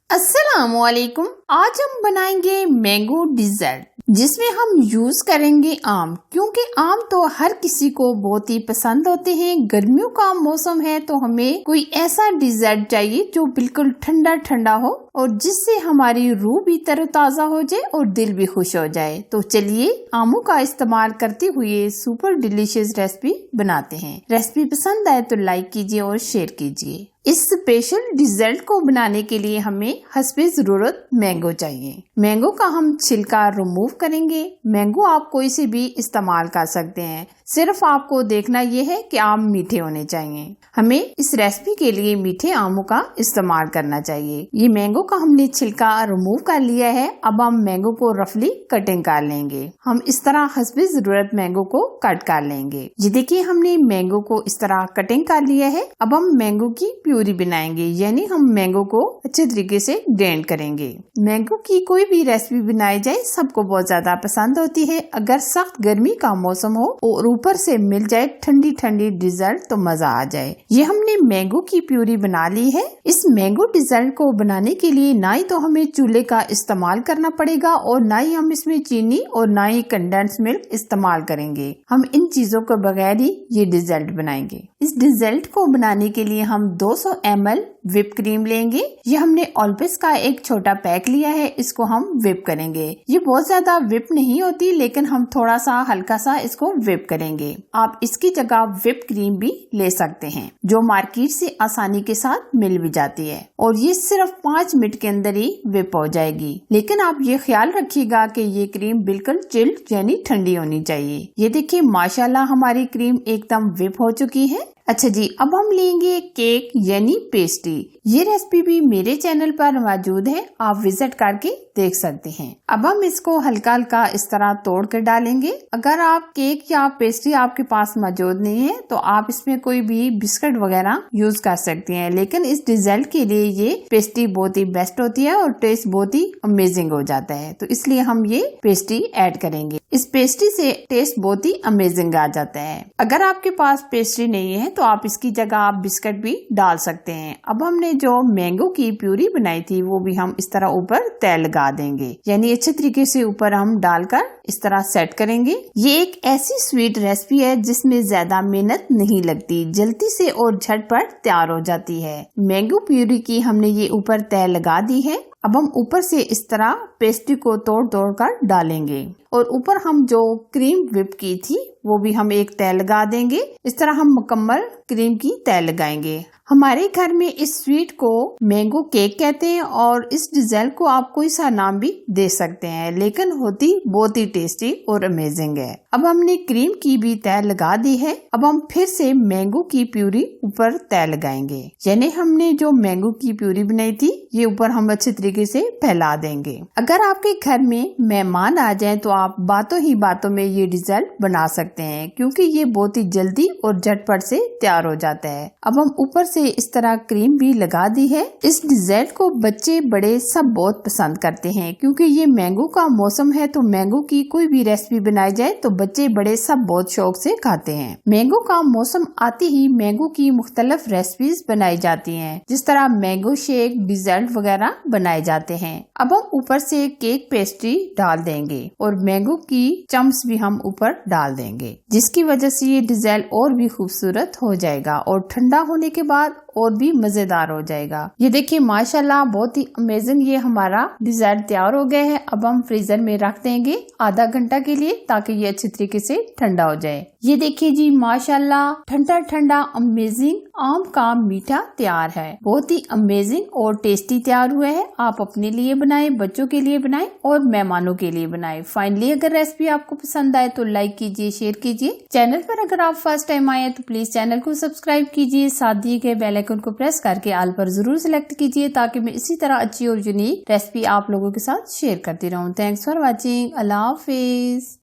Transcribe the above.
अस्सलामुअलैकुम। आज हम बनाएंगे मैंगो डिजर्ट जिसमें हम यूज करेंगे आम, क्योंकि आम तो हर किसी को बहुत ही पसंद होते हैं। गर्मियों का मौसम है तो हमें कोई ऐसा डिजर्ट चाहिए जो बिल्कुल ठंडा ठंडा हो और जिससे हमारी रूह भी तरोताजा हो जाए और दिल भी खुश हो जाए। तो चलिए आमों का इस्तेमाल करते हुए सुपर डिलीशियस रेसिपी बनाते हैं। रेसिपी पसंद आए तो लाइक कीजिए और शेयर कीजिए। इस स्पेशल डिजर्ट को बनाने के लिए हमें हस्बे जरूरत मैंगो चाहिए। मैंगो का हम छिलका रिमूव करेंगे। मैंगो आप कोई से भी इस्तेमाल कर सकते हैं, सिर्फ आपको देखना यह है कि आम मीठे होने चाहिए। हमें इस रेसिपी के लिए मीठे आमों का इस्तेमाल करना चाहिए। ये मैंगो का हमने छिलका रिमूव कर लिया है। अब हम मैंगो को रफली कटिंग कर लेंगे। हम इस तरह हस्बे जरूरत मैंगो को कट कर लेंगे। ये देखिए हमने मैंगो को इस तरह कटिंग कर लिया है। अब हम मैंगो की प्यूरी बनाएंगे, यानी हम मैंगो को अच्छे तरीके से ग्राइंड करेंगे। मैंगो की कोई भी रेसिपी बनाई जाए सबको बहुत ज्यादा पसंद होती है। अगर सख्त गर्मी का मौसम हो और ऊपर से मिल जाए ठंडी ठंडी डिजर्ट तो मजा आ जाए। ये हमने मैंगो की प्यूरी बना ली है। इस मैंगो डिजर्ट को बनाने के लिए ना ही तो हमें चूल्हे का इस्तेमाल करना पड़ेगा और ना ही हम इसमें चीनी और ना ही कंडेंस मिल्क इस्तेमाल करेंगे। हम इन चीजों के बगैर ही ये डिजर्ट बनाएंगे। इस डिजर्ट को बनाने के लिए हम 200 ml व्हिप क्रीम लेंगे। ये हमने ऑलपिस का एक छोटा पैक लिया है, इसको हम व्हिप करेंगे। ये बहुत ज्यादा व्हिप नहीं होती, लेकिन हम थोड़ा सा हल्का सा इसको व्हिप करेंगे। आप इसकी जगह व्हिप क्रीम भी ले सकते हैं जो मार्केट से आसानी के साथ मिल भी जाती है और ये सिर्फ 5 मिनट के अंदर ही व्हिप हो जाएगी। लेकिन आप ये ख्याल रखिएगा कि ये क्रीम बिल्कुल चिल्ड यानी ठंडी होनी चाहिए। ये देखिए माशाल्लाह हमारी क्रीम एकदम व्हिप हो चुकी है। अच्छा जी, अब हम लेंगे केक यानी पेस्ट्री। ये रेसिपी भी मेरे चैनल पर मौजूद है, आप विजिट करके देख सकते हैं। अब हम इसको हल्का हल्का इस तरह तोड़ कर डालेंगे। अगर आप केक या पेस्ट्री आपके पास मौजूद नहीं है तो आप इसमें कोई भी बिस्किट वगैरह यूज कर सकते हैं, लेकिन इस डिजर्ट के लिए ये पेस्ट्री बहुत ही बेस्ट होती है और टेस्ट बहुत ही अमेजिंग हो जाता है, तो इसलिए हम ये पेस्ट्री ऐड करेंगे। इस पेस्ट्री से टेस्ट बहुत ही अमेजिंग आ जाता है। अगर आपके पास पेस्ट्री नहीं है तो आप इसकी जगह आप बिस्किट भी डाल सकते हैं। अब हमने जो मैंगो की प्यूरी बनाई थी वो भी हम इस तरह ऊपर तेल लगा देंगे, यानी अच्छे तरीके से ऊपर हम डालकर इस तरह सेट करेंगे। ये एक ऐसी स्वीट रेसिपी है जिसमें ज्यादा मेहनत नहीं लगती, जल्दी से और झटपट तैयार हो जाती है। मैंगो प्यूरी की हमने ये ऊपर तेल लगा दी है। अब हम ऊपर से इस तरह पेस्ट्री को तोड़ तोड़ कर डालेंगे और ऊपर हम जो क्रीम व्हिप की थी वो भी हम एक तह लगा देंगे। इस तरह हम मुकम्मल क्रीम की तह लगाएंगे। हमारे घर में इस स्वीट को मैंगो केक कहते हैं और इस डिजर्ट को आप कोई सा नाम भी दे सकते हैं, लेकिन होती बहुत ही टेस्टी और अमेजिंग है। अब हमने क्रीम की भी तह लगा दी है। अब हम फिर से मैंगो की प्यूरी ऊपर तह लगाएंगे, यानी हमने जो मैंगो की प्यूरी बनाई थी ये ऊपर हम अच्छे तरीके से फैला देंगे। अगर आपके घर में मेहमान आ जाए तो आप बातों ही बातों में ये डिजर्ट बना सकते हैं, क्योंकि ये बहुत ही जल्दी और झटपट से तैयार हो जाता है। अब हम ऊपर से इस तरह क्रीम भी लगा दी है। इस डिजर्ट को बच्चे बड़े सब बहुत पसंद करते हैं, क्योंकि ये मैंगो का मौसम है तो मैंगो की कोई भी रेसिपी बनाई जाए तो बच्चे बड़े सब बहुत शौक से खाते हैं। मैंगो का मौसम आते ही मैंगो की मुख्तलिफ रेसिपीज बनाई जाती हैं, जिस तरह मैंगो शेक, डिजर्ट वगैरह बनाए जाते हैं। अब हम ऊपर से केक पेस्ट्री डाल देंगे और मैंगो की चम्स भी हम ऊपर डाल देंगे, जिसकी वजह से ये डिजर्ट और भी खूबसूरत हो जाएगा और ठंडा होने के बाद और भी मजेदार हो जाएगा। ये देखिए माशाल्लाह बहुत ही अमेजिंग ये हमारा डिजर्ट तैयार हो गया है। अब हम फ्रीजर में रख देंगे आधा घंटा के लिए, ताकि ये अच्छी तरीके से ठंडा हो जाए। ये देखिए जी माशाल्लाह ठंडा ठंडा अमेजिंग आम का मीठा तैयार है। बहुत ही अमेजिंग और टेस्टी तैयार हुआ है। आप अपने लिए बनाएं, बच्चों के लिए बनाएं और मेहमानों के लिए बनाएं। फाइनली अगर रेसिपी आपको पसंद आए तो लाइक कीजिए, शेयर कीजिए। चैनल पर अगर आप फर्स्ट टाइम आए तो प्लीज चैनल को सब्सक्राइब कीजिए, साथ दिए गए बेल आइकन को प्रेस करके ऑल पर जरूर सिलेक्ट कीजिए, ताकि मैं इसी तरह अच्छी और यूनिक रेसिपी आप लोगों के साथ शेयर करती रहूं। Thanks for watching. Allah Hafiz.